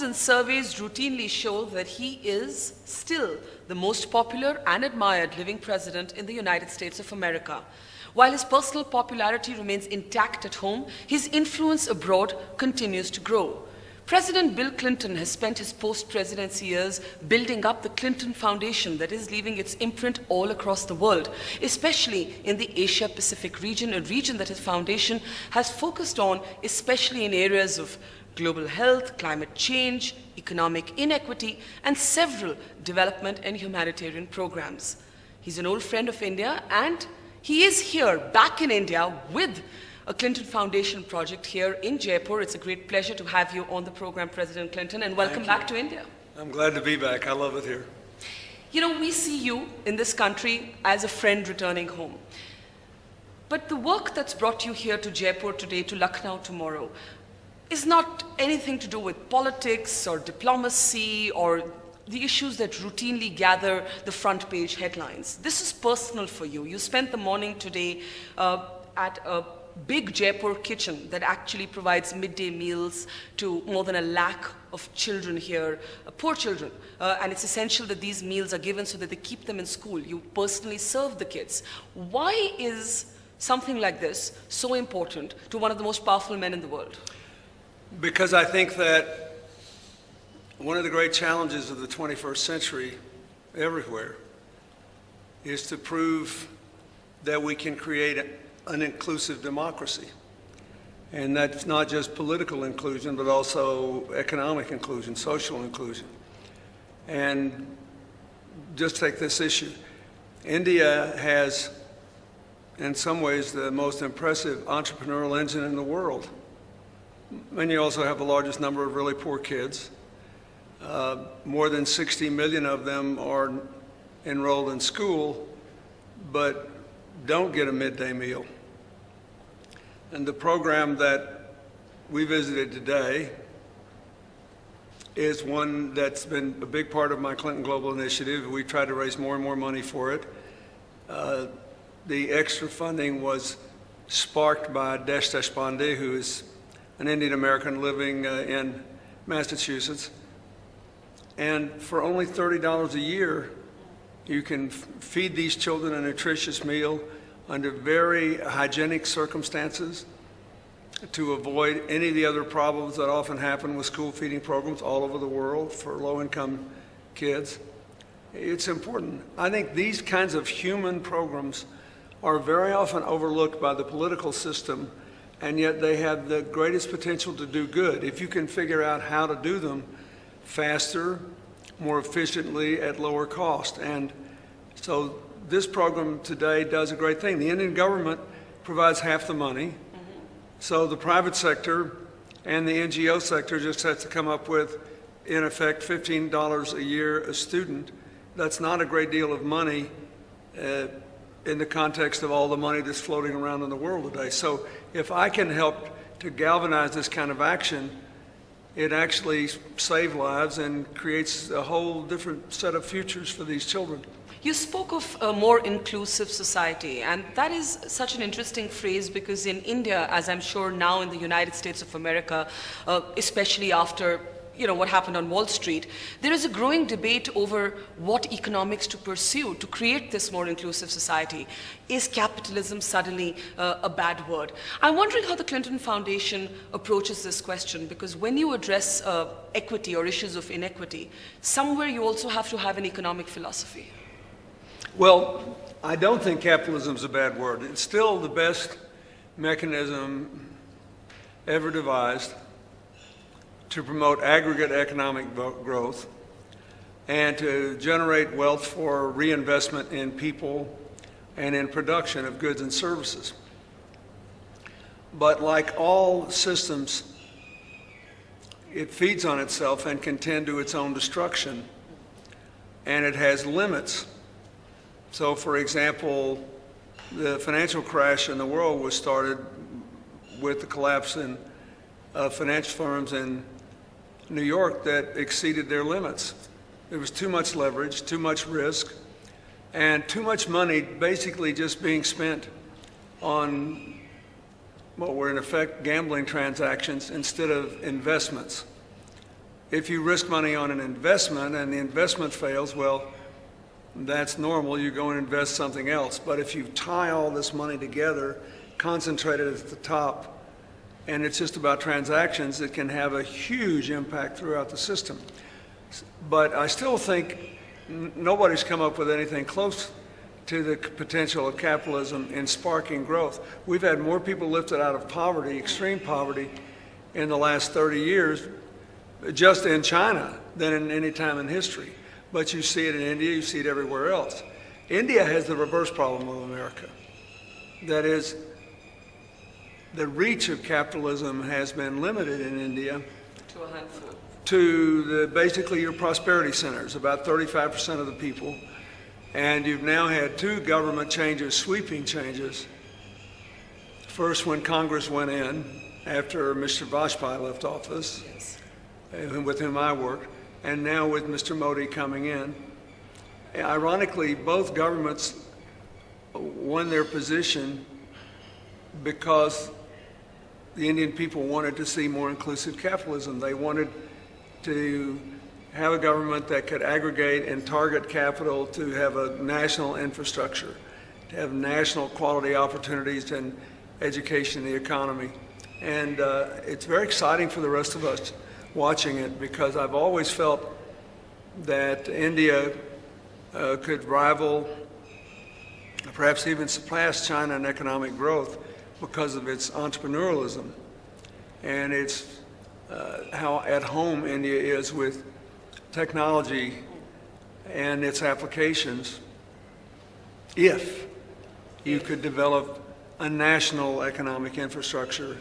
polls and surveys routinely show that he is still the most popular and admired living president in the United States of America. While his personal popularity remains intact at home, his influence abroad continues to grow. President Bill Clinton has spent his post-presidency years building up the Clinton Foundation that is leaving its imprint all across the world, especially in the Asia-Pacific region, a region that his foundation has focused on, especially in areas of global health, climate change, economic inequity, and several development and humanitarian programs. He's an old friend of India, and he is here, back in India, with a Clinton Foundation project here in Jaipur. It's a great pleasure to have you on the program, President Clinton, and welcome back to India. I'm glad to be back. I love it here. You know, we see you in this country as a friend returning home. But the work that's brought you here to Jaipur today, to Lucknow tomorrow, is not anything to do with politics or diplomacy or the issues that routinely gather the front page headlines. This is personal for you. You spent the morning today at a big Jaipur kitchen that actually provides midday meals to more than 1 lakh of children here, poor children. And it's essential that these meals are given so that they keep them in school. You personally serve the kids. Why is something like this so important to one of the most powerful men in the world? Because I think that one of the great challenges of the 21st century everywhere is to prove that we can create an inclusive democracy. And that's not just political inclusion, but also economic inclusion, social inclusion. And just take this issue. India has, in some ways, the most impressive entrepreneurial engine in the world. And you also have the largest number of really poor kids. More than 60 million of them are enrolled in school, but don't get a midday meal. And the program that we visited today is one that's been a big part of my Clinton Global Initiative. We tried to raise more and more money for it. The extra funding was sparked by Desh Deshpande, who is an Indian American living in Massachusetts. And for only $30 a year, you can feed these children a nutritious meal under very hygienic circumstances to avoid any of the other problems that often happen with school feeding programs all over the world for low-income kids. It's important. I think these kinds of human programs are very often overlooked by the political system, and yet they have the greatest potential to do good if you can figure out how to do them faster, more efficiently, at lower cost. And so this program today does a great thing. The Indian government provides half the money, so the private sector and the NGO sector just has to come up with, in effect, $15 a year a student. That's not a great deal of money in the context of all the money that's floating around in the world today. So if I can help to galvanize this kind of action, it actually saves lives and creates a whole different set of futures for these children. You spoke of a more inclusive society, and that is such an interesting phrase because in India, as I'm sure now in the United States of America, especially after what happened on Wall Street, there is a growing debate over what economics to pursue to create this more inclusive society. Is capitalism suddenly a bad word? I'm wondering how the Clinton Foundation approaches this question, because when you address equity or issues of inequity, somewhere you also have to have an economic philosophy. Well, I don't think capitalism is a bad word. It's still the best mechanism ever devised to promote aggregate economic growth and to generate wealth for reinvestment in people and in production of goods and services. But like all systems, it feeds on itself and can tend to its own destruction, and it has limits. So, for example, the financial crash in the world was started with the collapse of financial firms in New York that exceeded their limits. There was too much leverage, too much risk, and too much money basically just being spent on what were in effect gambling transactions instead of investments. if you risk money on an investment and the investment fails, well, that's normal. You go and invest something else. But if you tie all this money together, concentrate it at the top, and it's just about transactions, it can have a huge impact throughout the system. But I still think nobody's come up with anything close to the potential of capitalism in sparking growth. We've had more people lifted out of poverty, extreme poverty, in the last 30 years, just in China, than in any time in history. But you see it in India, you see it everywhere else. India has the reverse problem of America. That is, the reach of capitalism has been limited in India To a handful. to basically your prosperity centers, about 35% of the people. And you've now had two government changes, sweeping changes. First, when Congress went in, after Mr. Vajpayee left office, Yes. with whom I worked, and now with Mr. Modi coming in. Ironically, both governments won their position because the Indian people wanted to see more inclusive capitalism. They wanted to have a government that could aggregate and target capital to have a national infrastructure, to have national quality opportunities in education and the economy. And it's very exciting for the rest of us watching it, because I've always felt that India could rival, perhaps even surpass China in economic growth because of its entrepreneurialism and its how at home India is with technology and its applications. If you could develop a national economic infrastructure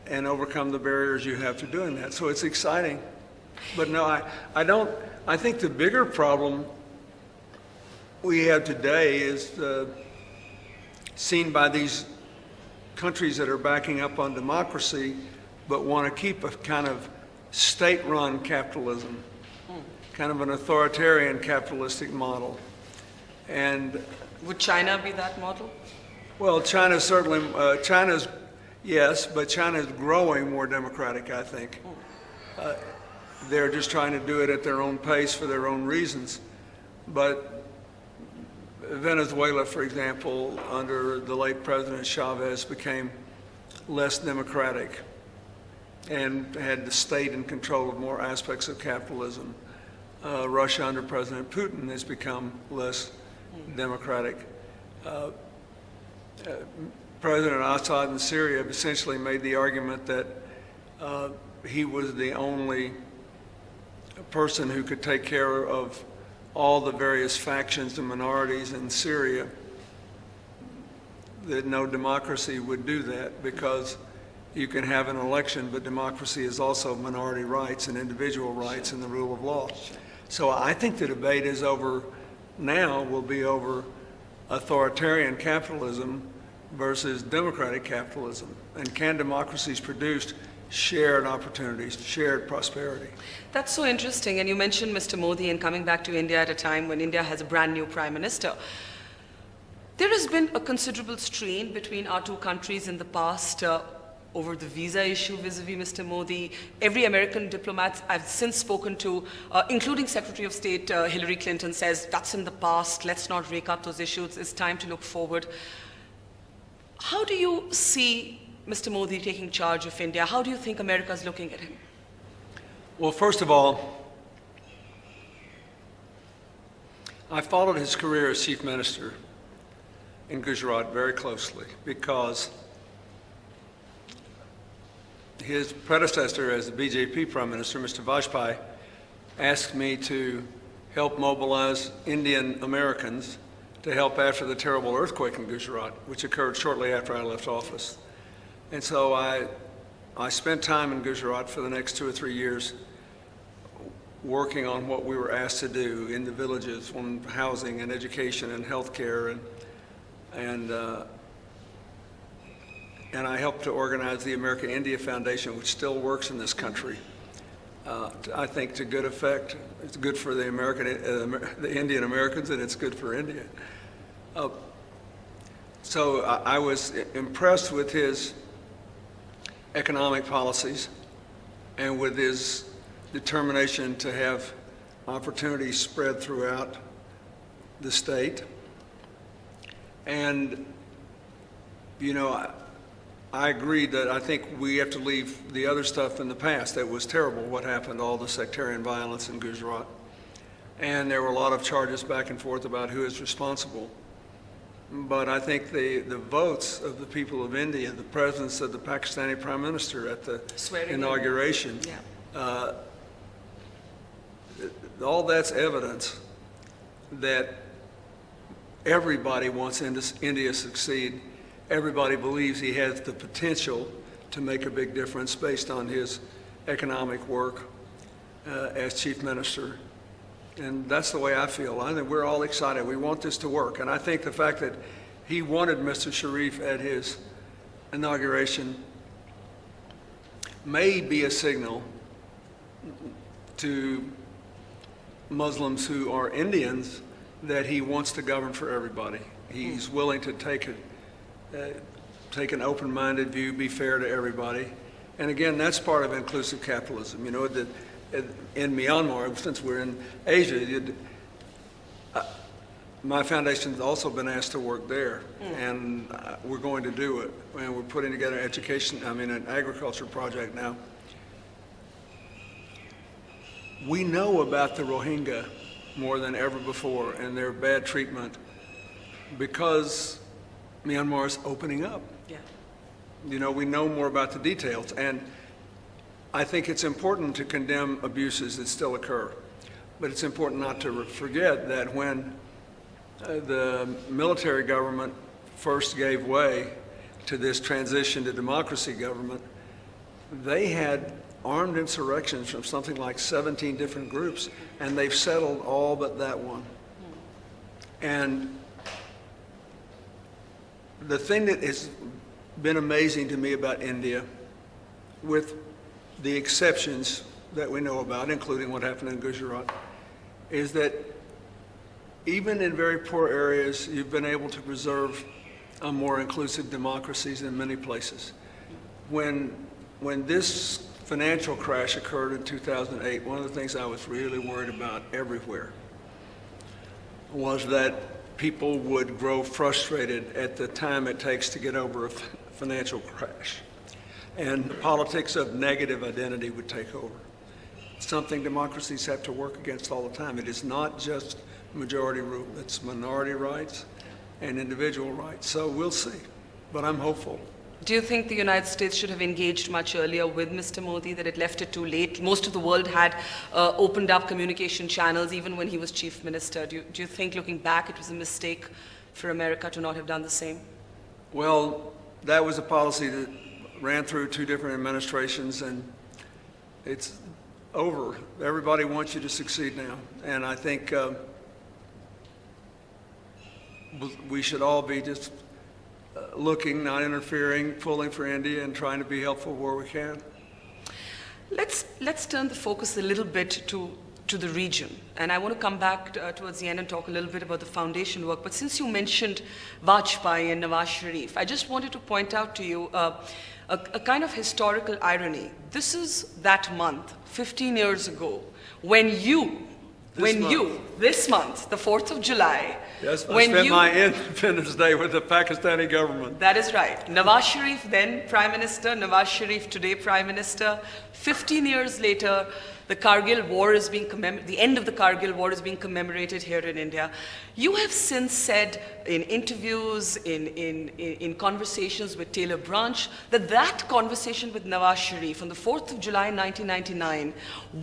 and overcome the barriers you have to doing that. So it's exciting. But no, I think the bigger problem we have today is seen by these countries that are backing up on democracy but want to keep a kind of state-run capitalism, kind of an authoritarian capitalistic model. And Would China be that model? well, China's certainly, China's, yes, but China's growing more democratic, I think. They're just trying to do it at their own pace for their own reasons. But Venezuela, for example, under the late President Chavez, became less democratic and had the state in control of more aspects of capitalism. Russia under President Putin has become less democratic. President Assad in Syria essentially made the argument that he was the only person who could take care of all the various factions and minorities in Syria, that no democracy would do that, because you can have an election, but democracy is also minority rights and individual rights and the rule of law. So I think the debate is over now, will be over authoritarian capitalism versus democratic capitalism. And can democracies produce shared opportunities, shared prosperity? That's so interesting. And you mentioned Mr. Modi and coming back to India at a time when India has a brand new prime minister. There has been a considerable strain between our two countries in the past over the visa issue vis-a-vis Mr. Modi. Every American diplomat I've since spoken to, including Secretary of State Hillary Clinton, says that's in the past, let's not rake up those issues, it's time to look forward. How do you see Mr. Modi taking charge of India? How do you think America is looking at him? Well, first of all, I followed his career as chief minister in Gujarat very closely, because his predecessor as the BJP prime minister, Mr. Vajpayee, asked me to help mobilize Indian Americans to help after the terrible earthquake in Gujarat, which occurred shortly after I left office. And so I spent time in Gujarat for the next 2 or 3 years working on what we were asked to do in the villages on housing and education and healthcare, and I helped to organize the America-India Foundation, which still works in this country. I think to good effect. It's good for the Indian Americans, and it's good for India. So I was impressed with his economic policies and with his determination to have opportunities spread throughout the state. And, you know, I agree that I think we have to leave the other stuff in the past. That was terrible, what happened, all the sectarian violence in Gujarat. And there were a lot of charges back and forth about who is responsible. But I think the votes of the people of India, the presence of the Pakistani Prime Minister at the inauguration, all that's evidence that everybody wants India to succeed. Everybody believes he has the potential to make a big difference based on his economic work as chief minister. And that's the way I feel. I think we're all excited. We want this to work. And I think the fact that he wanted Mr. Sharif at his inauguration may be a signal to Muslims who are Indians that he wants to govern for everybody. He's willing to take an open-minded view, be fair to everybody. And again, that's part of inclusive capitalism. You know, that in Myanmar, since we're in Asia, my foundation's also been asked to work there, and we're going to do it. And we're putting together an agriculture project now. We know about the Rohingya more than ever before and their bad treatment because Myanmar is opening up. Yeah. You know, we know more about the details, and I think it's important to condemn abuses that still occur. But it's important not to forget that when the military government first gave way to this transition to democracy government, they had armed insurrections from something like 17 different groups, and they've settled all but that one. And the thing that has been amazing to me about India, with the exceptions that we know about, including what happened in Gujarat, is that even in very poor areas, you've been able to preserve a more inclusive democracies in many places. When this financial crash occurred in 2008, one of the things I was really worried about everywhere was that people would grow frustrated at the time it takes to get over a financial crash. And the politics of negative identity would take over. Something democracies have to work against all the time. It is not just majority rule, it's minority rights and individual rights. So we'll see, but I'm hopeful. Do you think the United States should have engaged much earlier with Mr. Modi, that it left it too late? Most of the world had opened up communication channels even when he was chief minister. Do you think, looking back, it was a mistake for America to not have done the same? Well, that was a policy that ran through two different administrations, and it's over. Everybody wants you to succeed now. And I think we should all be just looking, not interfering, pulling for India, and trying to be helpful where we can. Let's turn the focus a little bit to the region. And I want to come back towards the end and talk a little bit about the foundation work. But since you mentioned Vajpayee and Nawaz Sharif, I just wanted to point out to you a kind of historical irony. This is that month, 15 years ago, when this month, the 4th of July, yes, I spent my Independence Day with the Pakistani government. That is right. Nawaz Sharif, then Prime Minister, Nawaz Sharif, today Prime Minister. 15 years later, the Kargil War is being the end of the Kargil War is being commemorated here in India. You have since said in interviews, in conversations with Taylor Branch, that conversation with Nawaz Sharif on the 4th of July 1999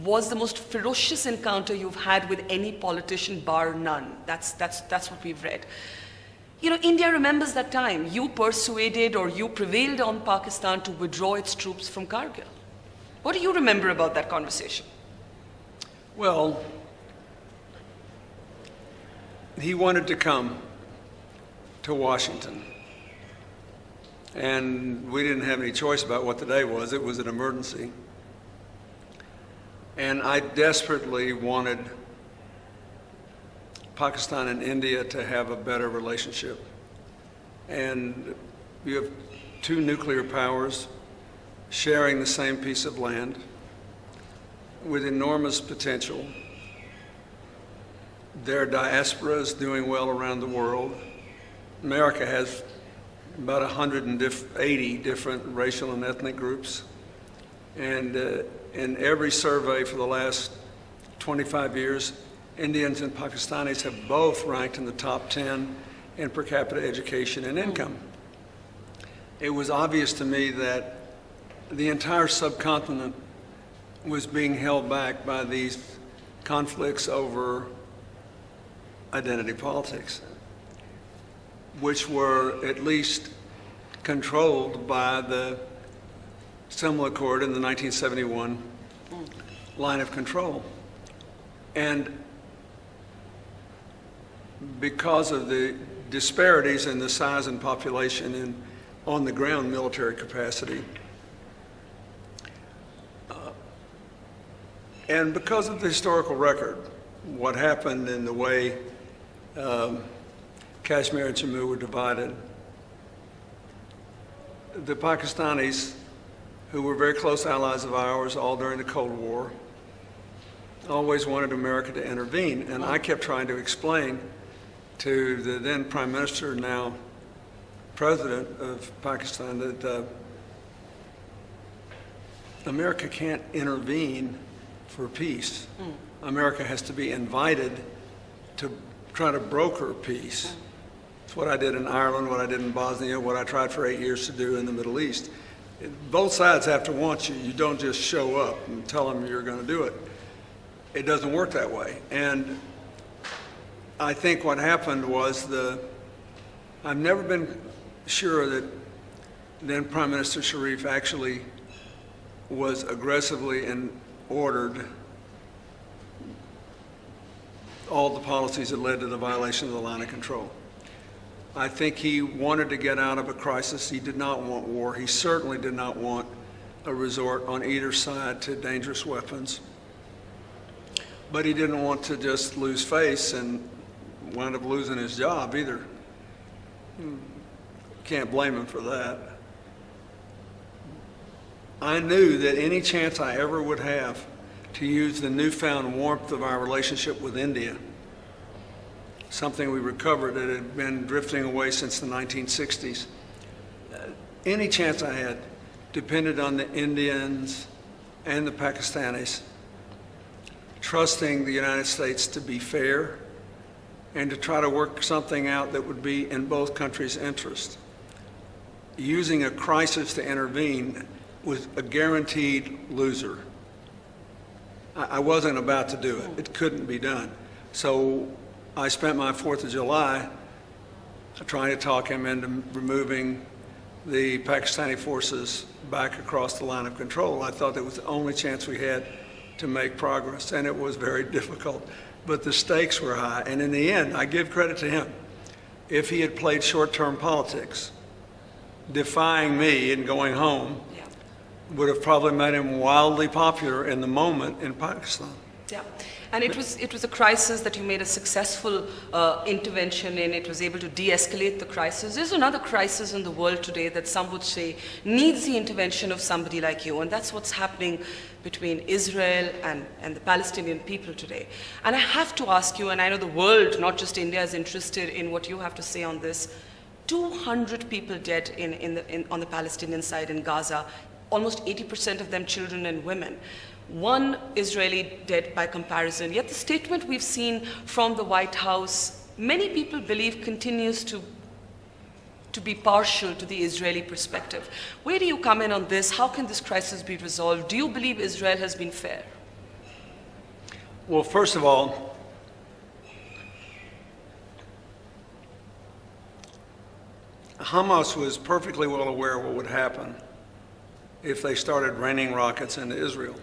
was the most ferocious encounter you've had with any politician, bar none. That's what we've read. You know, India remembers that time. You persuaded or you prevailed on Pakistan to withdraw its troops from Kargil. What do you remember about that conversation? Well, he wanted to come to Washington, and we didn't have any choice about what the day was. It was an emergency. And I desperately wanted Pakistan and India to have a better relationship. And you have two nuclear powers sharing the same piece of land. with enormous potential. Their diaspora is doing well around the world. America has about 180 different racial and ethnic groups. And in every survey for the last 25 years, Indians and Pakistanis have both ranked in the top 10 in per capita education and income. It was obvious to me that the entire subcontinent was being held back by these conflicts over identity politics, which were at least controlled by the Simla Accord in the 1971 line of control. And because of the disparities in the size and population and on-the-ground military capacity, and because of the historical record, what happened in the way Kashmir and Jammu were divided, the Pakistanis, who were very close allies of ours all during the Cold War, always wanted America to intervene. And I kept trying to explain to the then Prime Minister, now President of Pakistan, that America can't intervene for peace. America has to be invited to try to broker peace. It's what I did in Ireland, what I did in Bosnia, what I tried for 8 years to do in the Middle East. Both sides have to want you. You don't just show up and tell them you're going to do it. It doesn't work that way. And I think what happened was I've never been sure that then Prime Minister Sharif actually was aggressively and ordered all the policies that led to the violation of the line of control. I think he wanted to get out of a crisis. He did not want war. He certainly did not want a resort on either side to dangerous weapons. But he didn't want to just lose face and wind up losing his job either. Can't blame him for that. I knew that any chance I ever would have to use the newfound warmth of our relationship with India, something we recovered that had been drifting away since the 1960s, any chance I had depended on the Indians and the Pakistanis trusting the United States to be fair and to try to work something out that would be in both countries' interest. Using a crisis to intervene was a guaranteed loser. I wasn't about to do it. It couldn't be done. So I spent my 4th of July trying to talk him into removing the Pakistani forces back across the line of control. I thought that was the only chance we had to make progress, and it was very difficult. But the stakes were high, and in the end, I give credit to him. If he had played short-term politics, defying me and going home, would have probably made him wildly popular in the moment in Pakistan. Yeah, and it was a crisis that you made a successful intervention in. It was able to de-escalate the crisis. There's another crisis in the world today that some would say needs the intervention of somebody like you, and that's what's happening between Israel and the Palestinian people today. And I have to ask you, and I know the world, not just India, is interested in what you have to say on this. 200 people dead on the Palestinian side in Gaza, almost 80% of them children and women. One Israeli dead by comparison. Yet the statement we've seen from the White House, many people believe continues to be partial to the Israeli perspective. Where do you come in on this? How can this crisis be resolved? Do you believe Israel has been fair? Well, first of all, Hamas was perfectly well aware of what would happen if they started raining rockets into Israel.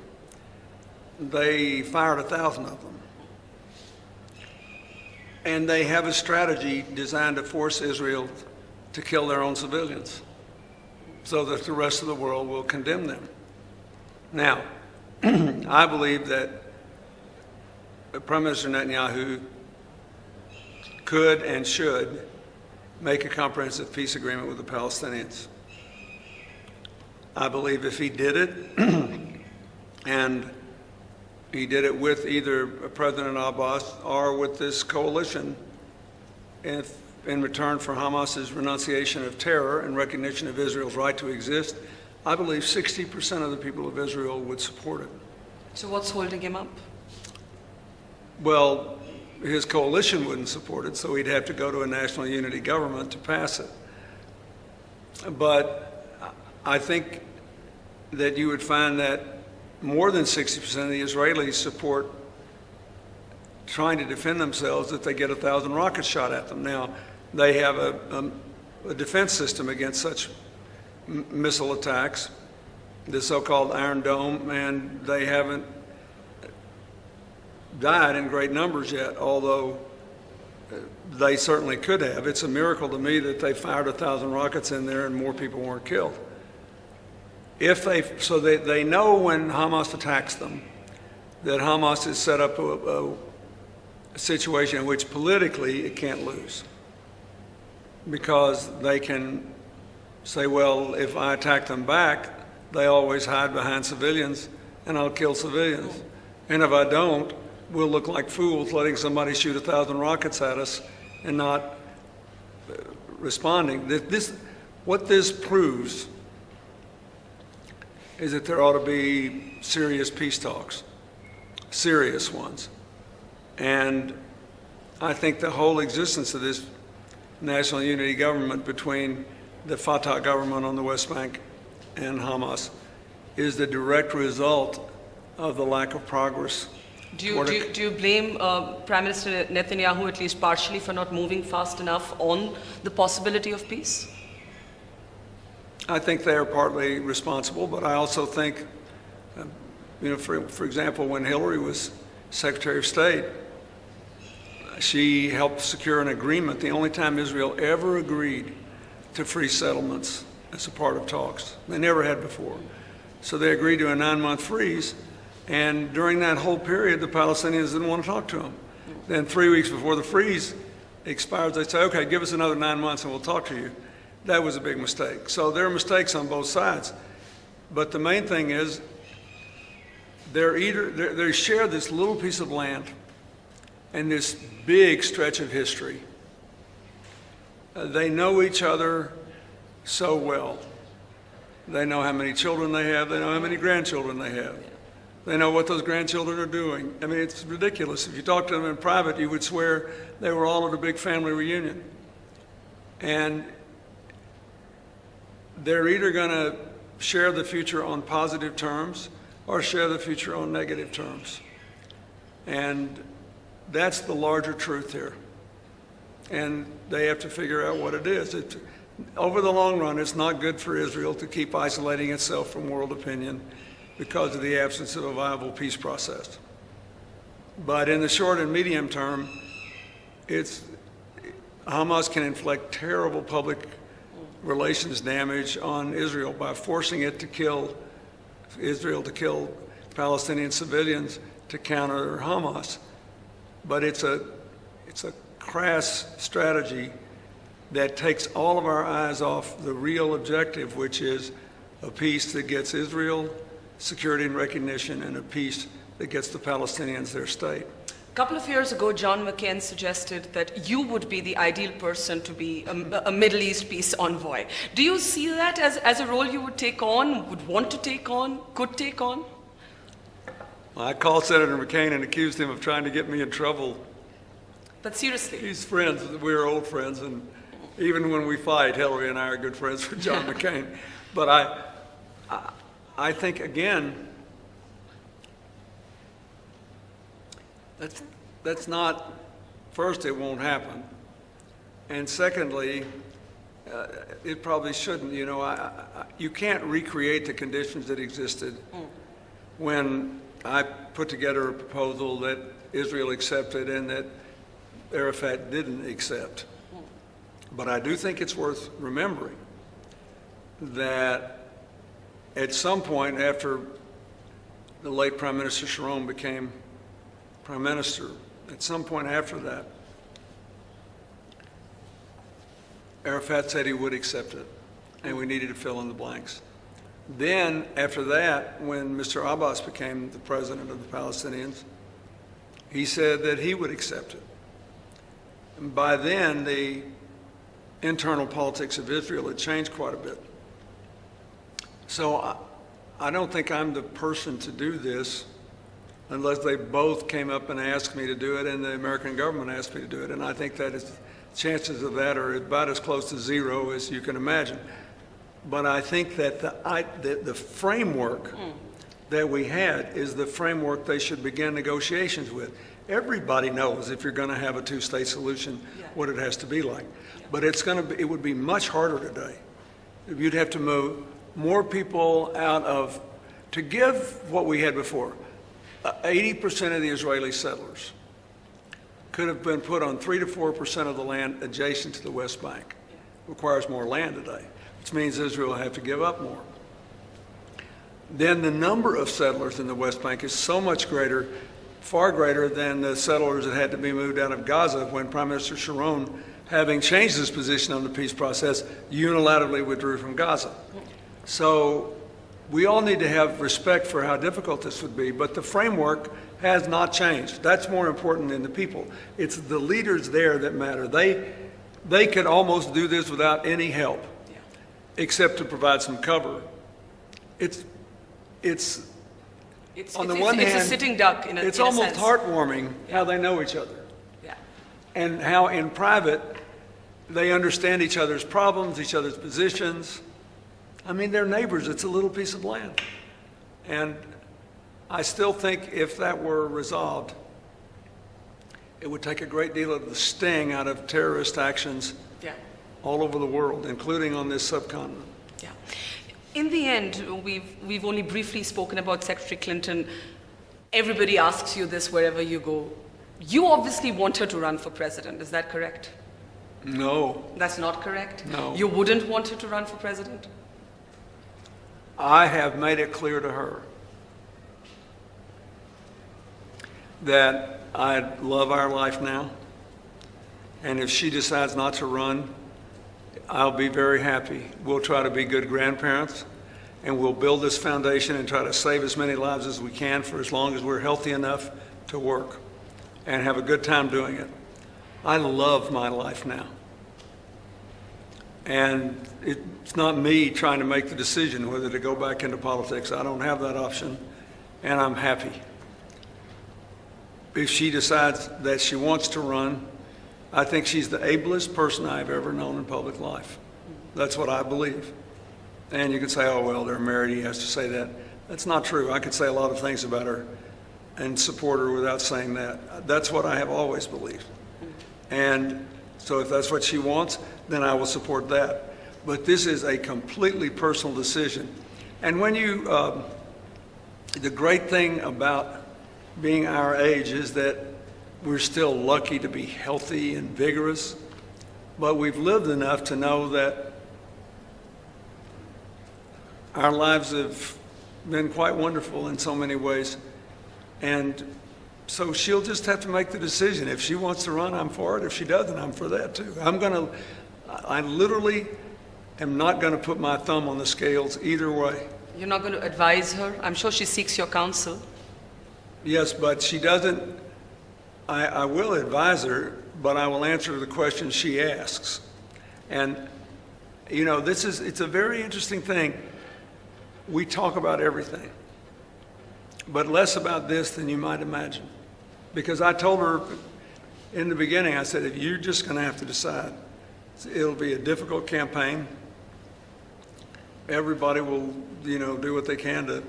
They fired 1,000 of them. And they have a strategy designed to force Israel to kill their own civilians so that the rest of the world will condemn them. Now, I believe that Prime Minister Netanyahu could and should make a comprehensive peace agreement with the Palestinians. I believe if he did it and He did it with either President Abbas or with this coalition in return for Hamas's renunciation of terror and recognition of Israel's right to exist. I believe 60% of the people of Israel would support it. So what's holding him up? Well, his coalition wouldn't support it, so he'd have to go to a national unity government to pass it. But I think that you would find that more than 60% of the Israelis support trying to defend themselves if they get 1,000 rockets shot at them. Now, they have a defense system against such missile attacks, the so-called Iron Dome, and they haven't died in great numbers yet, although they certainly could have. It's a miracle to me that they fired 1,000 rockets in there and more people weren't killed. So they know when Hamas attacks them that Hamas has set up a situation in which politically it can't lose, because they can say, well, if I attack them back, they always hide behind civilians and I'll kill civilians. And if I don't, we'll look like fools letting somebody shoot 1,000 rockets at us and not responding. What this proves is that there ought to be serious peace talks, serious ones. And I think the whole existence of this national unity government between the Fatah government on the West Bank and Hamas is the direct result of the lack of progress. Do you blame Prime Minister Netanyahu, at least partially, for not moving fast enough on the possibility of peace? I think they are partly responsible, but I also think, for example, when Hillary was Secretary of State, she helped secure an agreement, the only time Israel ever agreed to free settlements as a part of talks. They never had before. So they agreed to a 9-month freeze, and during that whole period, the Palestinians didn't want to talk to them. Then 3 weeks before the freeze expires, they say, okay, give us another 9 months and we'll talk to you. That was a big mistake. So there are mistakes on both sides. But the main thing is they share this little piece of land and this big stretch of history. They know each other so well. They know how many children they have. They know how many grandchildren they have. They know what those grandchildren are doing. I mean, it's ridiculous. If you talk to them in private, you would swear they were all at a big family reunion. And they're either going to share the future on positive terms or share the future on negative terms. And that's the larger truth here. And they have to figure out what it is. Over the long run, it's not good for Israel to keep isolating itself from world opinion because of the absence of a viable peace process. But in the short and medium term, Hamas can inflict terrible public relations damage on Israel by forcing it to kill Palestinian civilians to counter Hamas. But it's a crass strategy that takes all of our eyes off the real objective, which is a peace that gets Israel security and recognition, and a peace that gets the Palestinians their state. A couple of years ago, John McCain suggested that you would be the ideal person to be a Middle East peace envoy. Do you see that as a role you would take on, would want to take on, could take on? I called Senator McCain and accused him of trying to get me in trouble. But seriously. He's friends. We're old friends, and even when we fight, Hillary and I are good friends with John McCain. But I think, again, that's not, first, it won't happen. And secondly, it probably shouldn't. You can't recreate the conditions that existed when I put together a proposal that Israel accepted and that Arafat didn't accept. But I do think it's worth remembering that at some point after the late Prime Minister Sharon became Prime Minister, at some point after that, Arafat said he would accept it, and we needed to fill in the blanks. Then, after that, when Mr. Abbas became the president of the Palestinians, he said that he would accept it. And by then, the internal politics of Israel had changed quite a bit. So I don't think I'm the person to do this unless they both came up and asked me to do it and the American government asked me to do it. And I think that chances of that are about as close to zero as you can imagine. But I think that the framework that we had is the framework they should begin negotiations with. Everybody knows if you're going to have a two-state solution, what it has to be like. But it would be much harder today. You'd have to move more people out of, to give what we had before, 80% of the Israeli settlers could have been put on 3 to 4% of the land adjacent to the West Bank. It requires more land today, which means Israel will have to give up more. Then the number of settlers in the West Bank is so much greater, far greater than the settlers that had to be moved out of Gaza when Prime Minister Sharon, having changed his position on the peace process, unilaterally withdrew from Gaza. So we all need to have respect for how difficult this would be, but the framework has not changed. That's more important than the people. It's the leaders there that matter. They could almost do this without any help, except to provide some cover. It's on the one hand, it's a sitting duck in a it's in a almost sense. Heartwarming how they know each other. Yeah. And how in private they understand each other's problems, each other's positions. I mean, they're neighbors. It's a little piece of land. And I still think if that were resolved, it would take a great deal of the sting out of terrorist actions all over the world, including on this subcontinent. Yeah. In the end, we've only briefly spoken about Secretary Clinton. Everybody asks you this wherever you go. You obviously want her to run for president. Is that correct? No. That's not correct? No. You wouldn't want her to run for president? I have made it clear to her that I love our life now, and if she decides not to run, I'll be very happy. We'll try to be good grandparents, and we'll build this foundation and try to save as many lives as we can for as long as we're healthy enough to work and have a good time doing it. I love my life now. And it's not me trying to make the decision whether to go back into politics. I don't have that option, and I'm happy. If she decides that she wants to run, I think she's the ablest person I've ever known in public life. That's what I believe. And you could say, oh, well, they're married, he has to say that. That's not true. I could say a lot of things about her and support her without saying that. That's what I have always believed. And so if that's what she wants, then I will support that. But this is a completely personal decision. And when you, the great thing about being our age is that we're still lucky to be healthy and vigorous, but we've lived enough to know that our lives have been quite wonderful in so many ways. And so she'll just have to make the decision. If she wants to run, I'm for it. If she doesn't, I'm for that too. I literally am not going to put my thumb on the scales either way. You're not going to advise her? I'm sure she seeks your counsel. Yes, but she doesn't. I will advise her, but I will answer the questions she asks. And, you know, it's a very interesting thing. We talk about everything, but less about this than you might imagine. Because I told her in the beginning, I said, you're just going to have to decide. It'll be a difficult campaign. Everybody will, you know, do what they can to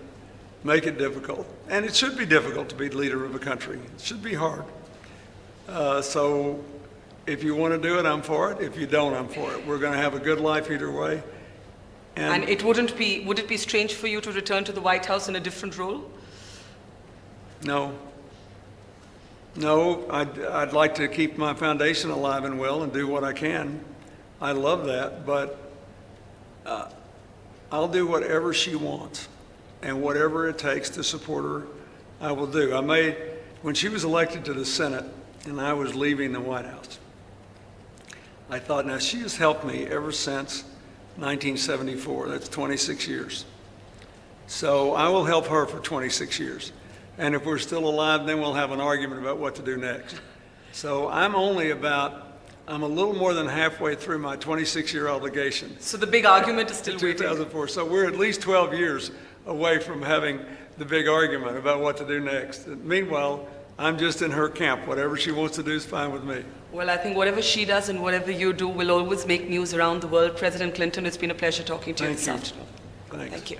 make it difficult. And it should be difficult to be the leader of a country. It should be hard. So if you want to do it, I'm for it. If you don't, I'm for it. We're going to have a good life either way. And would it be strange for you to return to the White House in a different role? No. No, I'd like to keep my foundation alive and well and do what I can. I love that, but I'll do whatever she wants, and whatever it takes to support her, I will do. When she was elected to the Senate and I was leaving the White House, I thought, now she has helped me ever since 1974. That's 26 years. So I will help her for 26 years. And if we're still alive, then we'll have an argument about what to do next. So I'm a little more than halfway through my 26-year obligation. So the big argument is still waiting. 2004. So we're at least 12 years away from having the big argument about what to do next. And meanwhile, I'm just in her camp. Whatever she wants to do is fine with me. Well, I think whatever she does and whatever you do will always make news around the world. President Clinton, it's been a pleasure talking to you this afternoon. Thanks. Thank you.